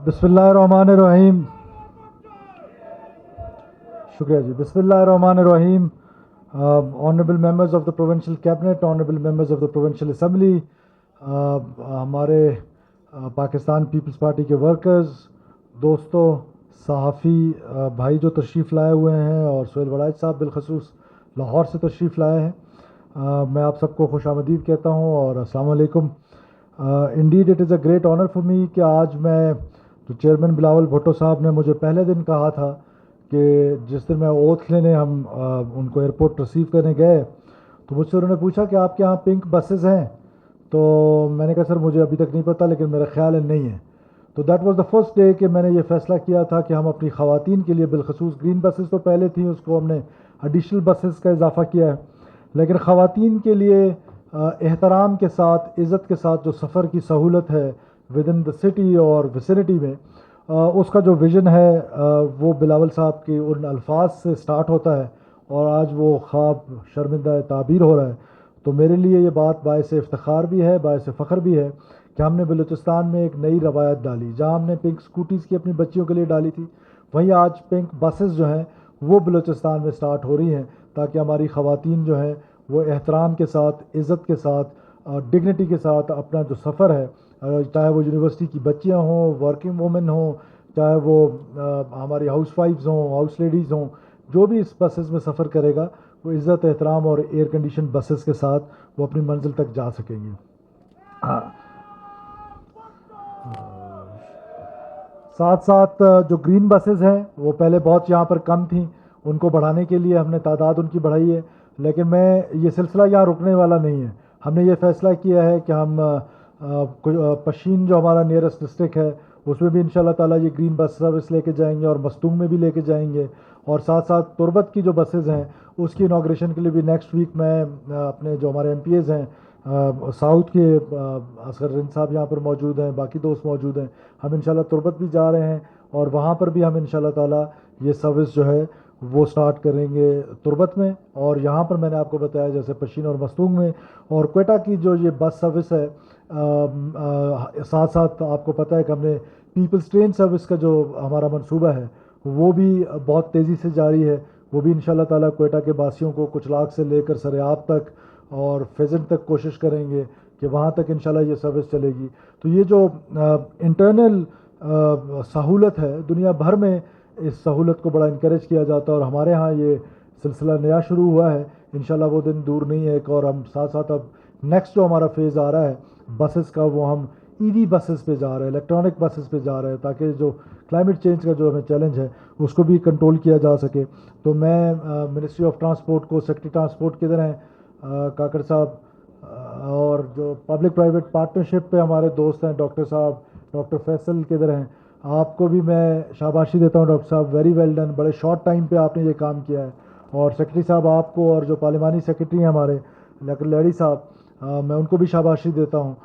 बिस्मिल्लाह रहमान रहीम। शुक्रिया जी। बिस्मिल्लाह रहमान रहीम। Honourable members of the provincial cabinet, honourable members of the provincial assembly, हमारे पाकिस्तान पीपल्स पार्टी के वर्कर्स, दोस्तों, सहाफ़ी भाई जो तशरीफ़ लाए हुए हैं और सोहेल वड़ाइच साहब बिलखसूस लाहौर से तशरीफ़ लाए हैं, मैं आप सबको खुशामदीद कहता हूँ और अस्सलाम वालेकुम। Indeed it is a great honour for me कि आज मैं, जो चेयरमैन बिलावल भुट्टो साहब ने मुझे पहले दिन कहा था कि जिस दिन मैं ओथ लेने हम उनको एयरपोर्ट रिसीव करने गए, तो मुझसे उन्होंने पूछा कि आपके यहाँ पिंक बसेस हैं। तो मैंने कहा सर मुझे अभी तक नहीं पता, लेकिन मेरा ख्याल है नहीं है। तो that was the first day कि मैंने ये फ़ैसला किया था कि हम अपनी ख़वातीन के लिए बिलखसूस, ग्रीन बसेस तो पहले थी, उसको हमने एडिशनल बसेस का इजाफ़ा किया है, लेकिन ख़वातीन के लिए एहतराम के साथ, इज़्ज़त के साथ जो सफ़र की सहूलत है विद इन द सिटी और विसिनिटी में, उसका जो विज़न है वो बिलावल साहब के उन अल्फाज से स्टार्ट होता है और आज वो ख्वाब शर्मिंदा ताबीर हो रहा है। तो मेरे लिए ये बात बायस इफ्तिखार भी है, बायस फ़ख्र भी है कि हमने बलूचिस्तान में एक नई रवायत डाली। जहाँ हमने पिंक स्कूटीज़ की अपनी बच्चियों के लिए डाली थी, वहीं आज पिंक बसेस जो हैं वो बलूचिस्तान में स्टार्ट हो रही हैं, ताकि हमारी ख़वातीन जो हैं वो एहतराम के साथ, इज़्ज़त के साथ, डिग्निटी के साथ अपना जो सफ़र है, चाहे वो यूनिवर्सिटी की बच्चियाँ हों, वर्किंग वूमेन हों, चाहे वो हमारी हाउस वाइफ्स हों, हाउस लेडीज़ हों, जो भी इस बसेस में सफ़र करेगा वो इज़्ज़त, एहतराम और एयर कंडीशन बसेस के साथ वो अपनी मंजिल तक जा सकेंगे। साथ साथ जो ग्रीन बसेस हैं वो पहले बहुत यहाँ पर कम थी, उनको बढ़ाने के लिए हमने तादाद उनकी बढ़ाई है, लेकिन मैं ये सिलसिला यहाँ रुकने वाला नहीं है। हमने ये फ़ैसला किया है कि हम पशीन जो हमारा नियरेस्ट डिस्ट्रिक्ट है उसमें भी इंशाल्लाह ताला ये ग्रीन बस सर्विस लेके जाएंगे और मस्तूंग में भी लेके जाएंगे, और साथ साथ तुर्बत की जो बसेज़ हैं उसकी इनाग्रेशन के लिए भी नेक्स्ट वीक मैं अपने जो हमारे MPs हैं साउथ के असगर रिंद साहब यहाँ पर मौजूद हैं, बाकी दोस्त मौजूद हैं, हम इंशाल्लाह तुर्बत भी जा रहे हैं और वहाँ पर भी हम इंशाल्लाह ताला ये सर्विस जो है वो स्टार्ट करेंगे तुर्बत में। और यहाँ पर मैंने आपको बताया जैसे पशीन और मस्तूंग में, और क्वेटा की जो ये बस सर्विस है, साथ साथ आपको पता है कि हमने पीपल्स ट्रेन सर्विस का जो हमारा मंसूबा है वो भी बहुत तेज़ी से जारी है। वो भी इंशाल्लाह ताला क्वेटा के बासियों को कुछ लाख से लेकर सरेआब तक और फेजेंट तक कोशिश करेंगे कि वहाँ तक इंशाल्लाह ये सर्विस चलेगी। तो ये जो इंटरनल सहूलत है, दुनिया भर में इस सहूलत को बड़ा इनकरेज किया जाता है और हमारे यहाँ ये सिलसिला नया शुरू हुआ है। इंशाल्लाह वो दिन दूर नहीं है। और हम साथ साथ अब नेक्स्ट जो हमारा फेज़ आ रहा है बसेस का, वो हम EV बसेस पे जा रहे हैं, इलेक्ट्रॉनिक बसेस पे जा रहे हैं, ताकि जो क्लाइमेट चेंज का जो हमें चैलेंज है उसको भी कंट्रोल किया जा सके। तो मैं मिनिस्ट्री ऑफ ट्रांसपोर्ट को, सेक्रेटरी ट्रांसपोर्ट किधर हैं काकड़ साहब, और जो पब्लिक प्राइवेट पार्टनरशिप पे हमारे दोस्त हैं डॉक्टर साहब, डॉक्टर फैसल किधर हैं, आपको भी मैं शाबाशी देता हूँ डॉक्टर साहब, वेरी वेल डन, बड़े शॉर्ट टाइम पे आपने ये काम किया है। और सेक्रेटरी साहब आपको, और जो पार्लिमानी सेक्रेटरी हैं हमारे लेडी साहब, मैं उनको भी शाबाशी देता हूँ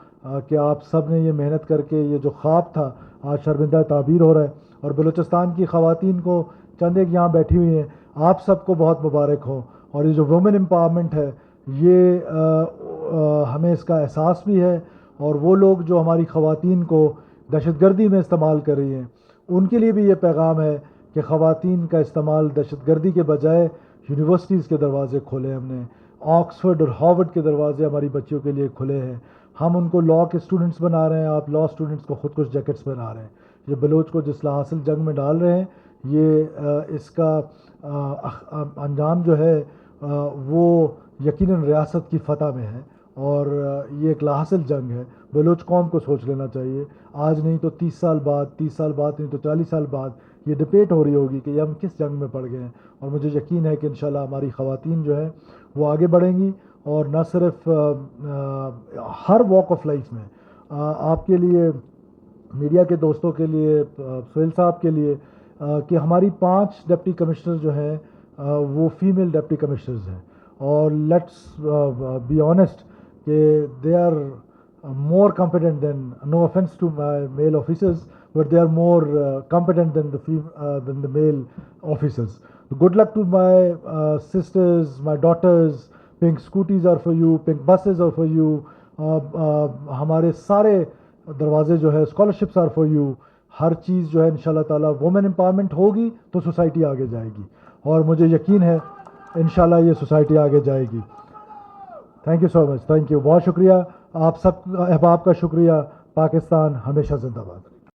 कि आप सब ने ये मेहनत करके ये जो ख्वाब था आज शर्मिंदा ताबीर हो रहा है। और बलूचिस्तान की ख़वातीन को, चंद एक यहाँ बैठी हुई हैं, आप सबको बहुत मुबारक हो। और ये जो वुमेन एम्पावरमेंट है ये हमें इसका एहसास भी है, और वो लोग जो हमारी ख़वातीन को दहशतगर्दी में इस्तेमाल कर रही हैं उनके लिए भी ये पैगाम है कि ख़वातीन का इस्तेमाल दहशतगर्दी के बजाय यूनिवर्सिटीज़ के दरवाज़े खोले हमने, ऑक्सफर्ड और हार्वर्ड के दरवाज़े हमारी बच्चियों के लिए खुले हैं। हम उनको लॉ के स्टूडेंट्स बना रहे हैं, आप लॉ स्टूडेंट्स को खुद कुछ जैकेट्स बना रहे हैं। ये बलोच को जिस हासिल जंग में डाल रहे हैं, ये इसका अंजाम जो है वो यकीनन रियासत की फ़तह में है, और ये एक लाहासिल जंग है। बलोच कौम को सोच लेना चाहिए, आज नहीं तो 30 साल बाद, 30 साल बाद नहीं तो 40 साल बाद ये डिबेट हो रही होगी कि हम किस जंग में पड़ गए हैं। और मुझे यकीन है कि इंशाल्लाह हमारी ख़वातीन जो है वो आगे बढ़ेंगी, और न सिर्फ हर वॉक ऑफ लाइफ में आपके लिए, मीडिया के दोस्तों के लिए, सोहेल साहब के लिए, कि हमारी 5 डिप्टी कमिश्नर जो हैं वो फीमेल डिप्टी कमिश्नर्स हैं। और लेट्स बी ऑनेस्ट कि they are more competent than, no offense to my male officers, but they are more competent than the male officers. Good luck to my sisters, my daughters. Pink scooties are for you, pink buses are for you. हमारे सारे दरवाजे जो है, scholarships are for you. ہر چیز جو ہے انشاءاللہ تعالیٰ وومن امپاورمنٹ ہوگی تو سوسائٹی آگے جائے گی، اور مجھے یقین ہے انشاءاللہ یہ سوسائٹی آگے جائے گی. Thank you so much, thank you, بہت شکریہ آپ سب احباب کا، شکریہ. پاکستان ہمیشہ زندہ باد.